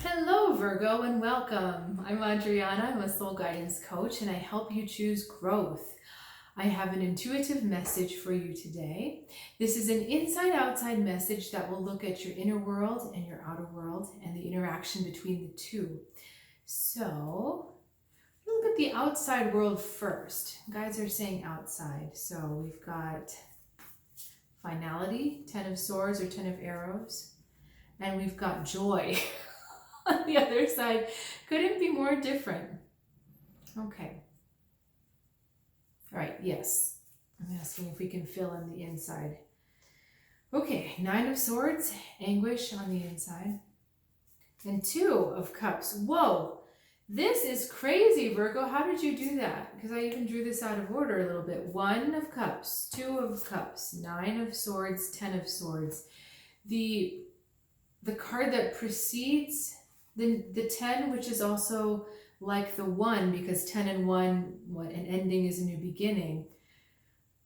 Hello, Virgo, and welcome. I'm Adriana. I'm a soul guidance coach, and I help you choose growth. I have an intuitive message for you today. This is an inside-outside message that will look at your inner world and your outer world and the interaction between the two. So, we'll look at the outside world first. Guides are saying outside. So we've got finality, 10 of swords or 10 of arrows, and we've got joy. On the other side, couldn't be more different. Okay. All right, yes. I'm asking if we can fill in the inside. Okay, 9 of swords, anguish on the inside. And 2 of cups. Whoa, this is crazy, Virgo. How did you do that? Because I even drew this out of order a little bit. 1 of cups, 2 of cups, 9 of swords, 10 of swords. The card that precedes the 10, which is also like the 1, because 10 and 1, an ending is a new beginning.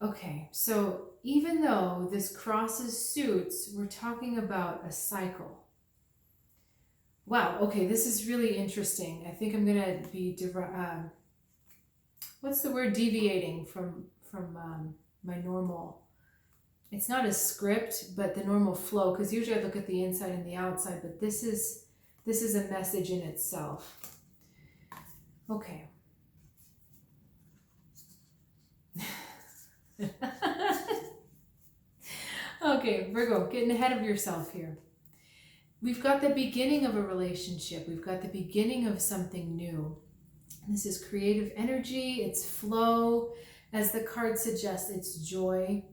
Okay, so even though this crosses suits, we're talking about a cycle. Wow, okay, this is really interesting. I think I'm going to be, what's the word, deviating from my normal. It's not a script, but the normal flow, because usually I look at the inside and the outside, but this is a message in itself. Okay. Okay, Virgo, getting ahead of yourself here. We've got the beginning of a relationship. We've got the beginning of something new. This is creative energy, it's flow. As the card suggests, it's joy.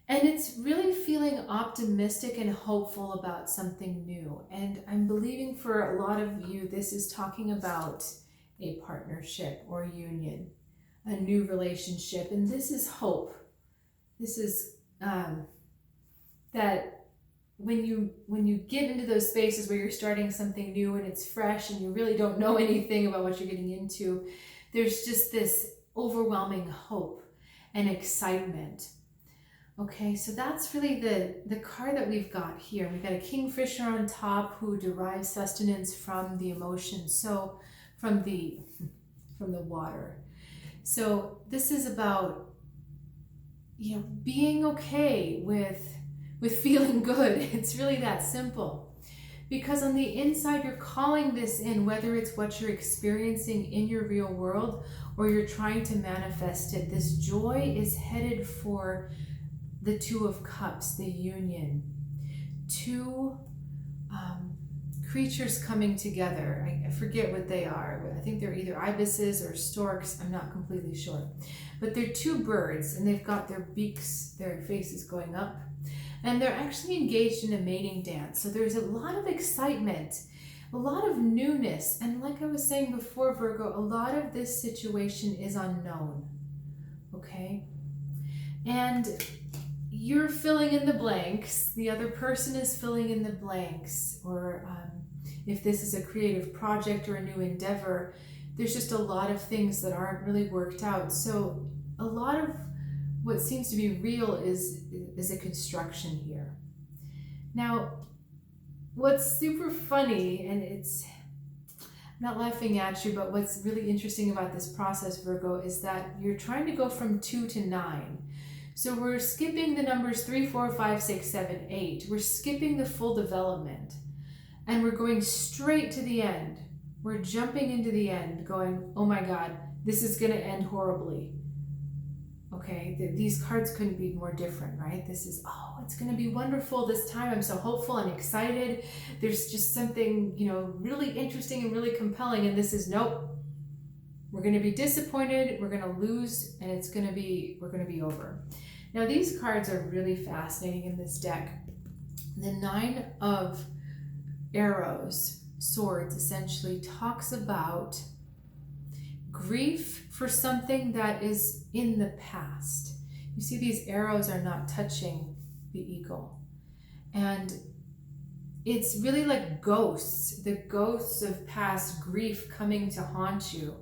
And it's really feeling optimistic and hopeful about something new. And I'm believing for a lot of you, this is talking about a partnership or union, a new relationship. And this is hope. This is that when you get into those spaces where you're starting something new and it's fresh and you really don't know anything about what you're getting into, there's just this overwhelming hope and excitement. Okay, so that's really the card that we've got here. We've got a kingfisher on top who derives sustenance from the emotions, so from the water. So this is about, being okay with feeling good. It's really that simple. Because on the inside, you're calling this in, whether it's what you're experiencing in your real world or you're trying to manifest it. This joy is headed for the 2 of cups, the union. 2 creatures coming together. I forget what they are. I think they're either ibises or storks. I'm not completely sure. But they're 2 birds, and they've got their beaks, their faces going up. And they're actually engaged in a mating dance. So there's a lot of excitement, a lot of newness. And like I was saying before, Virgo, a lot of this situation is unknown. Okay? And you're filling in the blanks, the other person is filling in the blanks, or if this is a creative project or a new endeavor, there's just a lot of things that aren't really worked out. So a lot of what seems to be real is a construction here. Now, what's super funny, and I'm not laughing at you, but what's really interesting about this process, Virgo, is that you're trying to go from 2 to 9. So we're skipping the numbers 3, 4, 5, 6, 7, 8. We're skipping the full development. And we're going straight to the end. We're jumping into the end going, oh my God, this is going to end horribly. Okay, these cards couldn't be more different, right? This is, it's going to be wonderful this time. I'm so hopeful and excited. There's just something, really interesting and really compelling. And this is, nope. We're going to be disappointed, we're going to lose, and we're going to be over. Now, these cards are really fascinating in this deck. The 9 of arrows, swords, essentially talks about grief for something that is in the past. You see, these arrows are not touching the eagle. And it's really like ghosts, the ghosts of past grief coming to haunt you.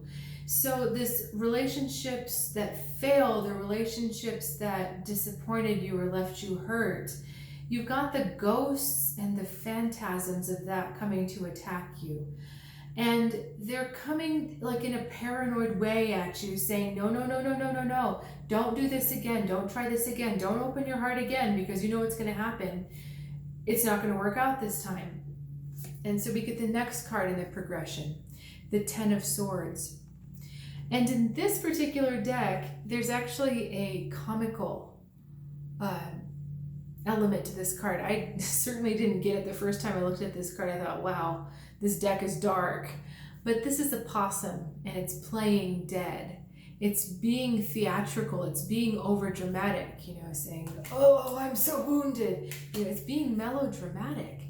So this relationships that failed, or relationships that disappointed you or left you hurt, You've got the ghosts and the phantasms of that coming to attack you. And they're coming like in a paranoid way at you, saying, no, no, no, no, no, no, no. Don't do this again. Don't try this again. Don't open your heart again, because you know what's going to happen. It's not going to work out this time. And so we get the next card in the progression, the Ten of Swords. And in this particular deck, there's actually a comical element to this card. I certainly didn't get it the first time I looked at this card. I thought, wow, this deck is dark. But this is a possum, and it's playing dead. It's being theatrical. It's being over dramatic, saying, oh, I'm so wounded. It's being melodramatic.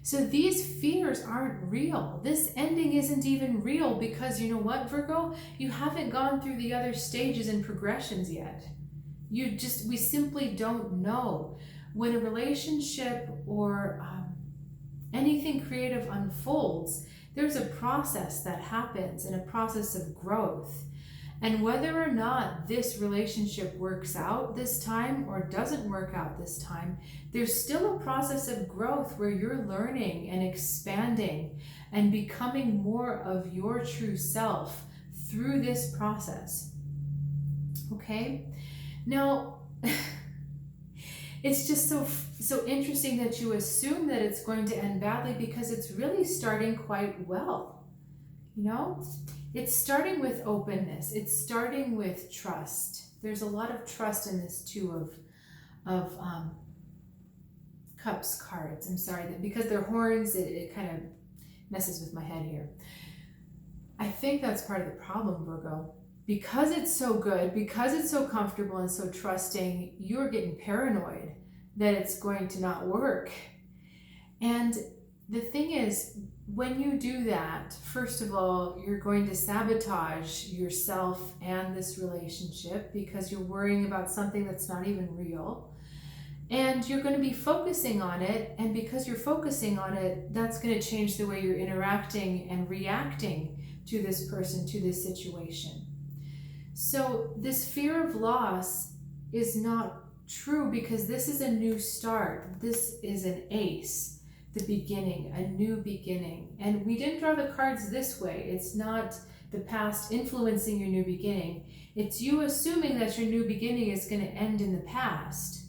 So these fears aren't real. This ending isn't even real, because you know what, Virgo? You haven't gone through the other stages and progressions yet. We simply don't know. When a relationship or anything creative unfolds, there's a process that happens, and a process of growth. And whether or not this relationship works out this time or doesn't work out this time, there's still a process of growth where you're learning and expanding and becoming more of your true self through this process. Okay? Now, it's just so interesting that you assume that it's going to end badly, because it's really starting quite well. It's starting with openness. It's starting with trust. There's a lot of trust in this Two of Cups cards. I'm sorry, because they're horns, it kind of messes with my head here. I think that's part of the problem, Virgo. Because it's so good, because it's so comfortable and so trusting, you're getting paranoid that it's going to not work. And the thing is, when you do that, first of all, you're going to sabotage yourself and this relationship, because you're worrying about something that's not even real. And you're going to be focusing on it. And because you're focusing on it, that's going to change the way you're interacting and reacting to this person, to this situation. So this fear of loss is not true, because this is a new start. This is an ace, the beginning, a new beginning. And we didn't draw the cards this way. It's not the past influencing your new beginning. It's you assuming that your new beginning is going to end in the past.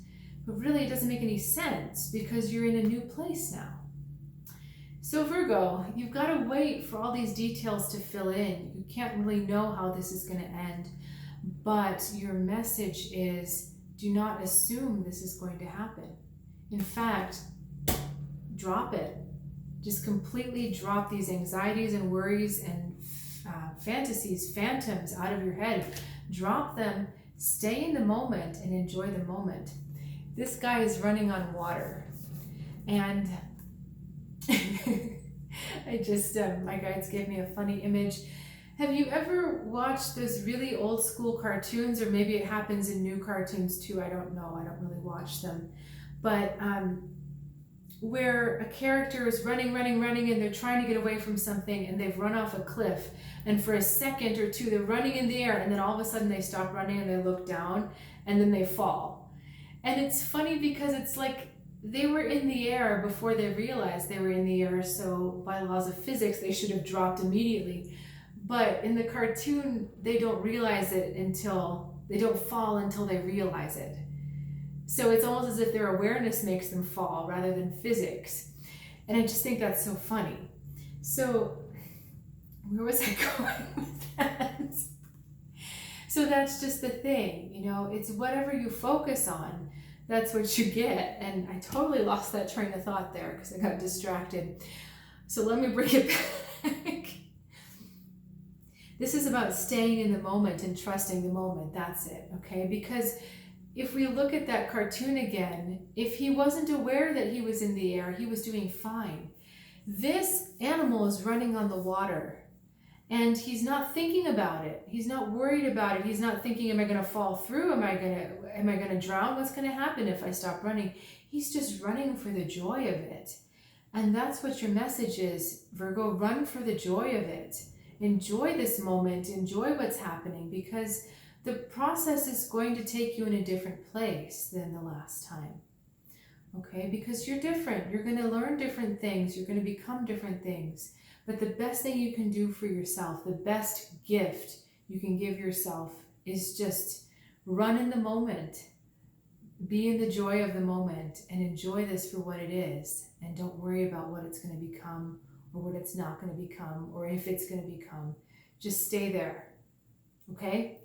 But really, it doesn't make any sense, because you're in a new place now. So Virgo, you've got to wait for all these details to fill in. You can't really know how this is going to end. But your message is, do not assume this is going to happen. In fact, drop it. Just completely drop these anxieties and worries and fantasies, phantoms out of your head. Drop them, stay in the moment, and enjoy the moment. This guy is running on water. And my guides gave me a funny image. Have you ever watched those really old school cartoons, or maybe it happens in new cartoons too? I don't know. I don't really watch them. But where a character is running, and they're trying to get away from something, and they've run off a cliff. And for a second or two, they're running in the air, and then all of a sudden they stop running and they look down, and then they fall. And it's funny, because it's like they were in the air before they realized they were in the air. So by laws of physics, they should have dropped immediately. But in the cartoon, they don't realize it they don't fall until they realize it. So it's almost as if their awareness makes them fall rather than physics. And I just think that's so funny. So where was I going with that? So that's just the thing, it's whatever you focus on, that's what you get. And I totally lost that train of thought there because I got distracted. So let me bring it back. This is about staying in the moment and trusting the moment. That's it, okay? Because if we look at that cartoon again, if he wasn't aware that he was in the air, he was doing fine. This animal is running on the water, and he's not thinking about it. He's not worried about it. He's not thinking, am I going to fall through? Am I going to drown? What's going to happen if I stop running? He's just running for the joy of it. And that's what your message is, Virgo. Run for the joy of it. Enjoy this moment. Enjoy what's happening, because the process is going to take you in a different place than the last time. okay? Because you're different. You're going to learn different things. You're going to become different things. But the best thing you can do for yourself, the best gift you can give yourself is just run in the moment. Be in the joy of the moment and enjoy this for what it is. And don't worry about what it's going to become or what it's not going to become or if it's going to become. Just stay there, okay?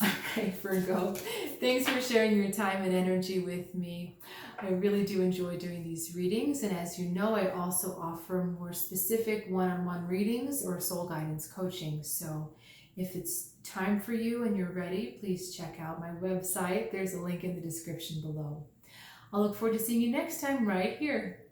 Okay, Virgo, thanks for sharing your time and energy with me. I really do enjoy doing these readings, and as you know, I also offer more specific one-on-one readings or soul guidance coaching. So if it's time for you and you're ready, please check out my website. There's a link in the description below. I'll look forward to seeing you next time right here.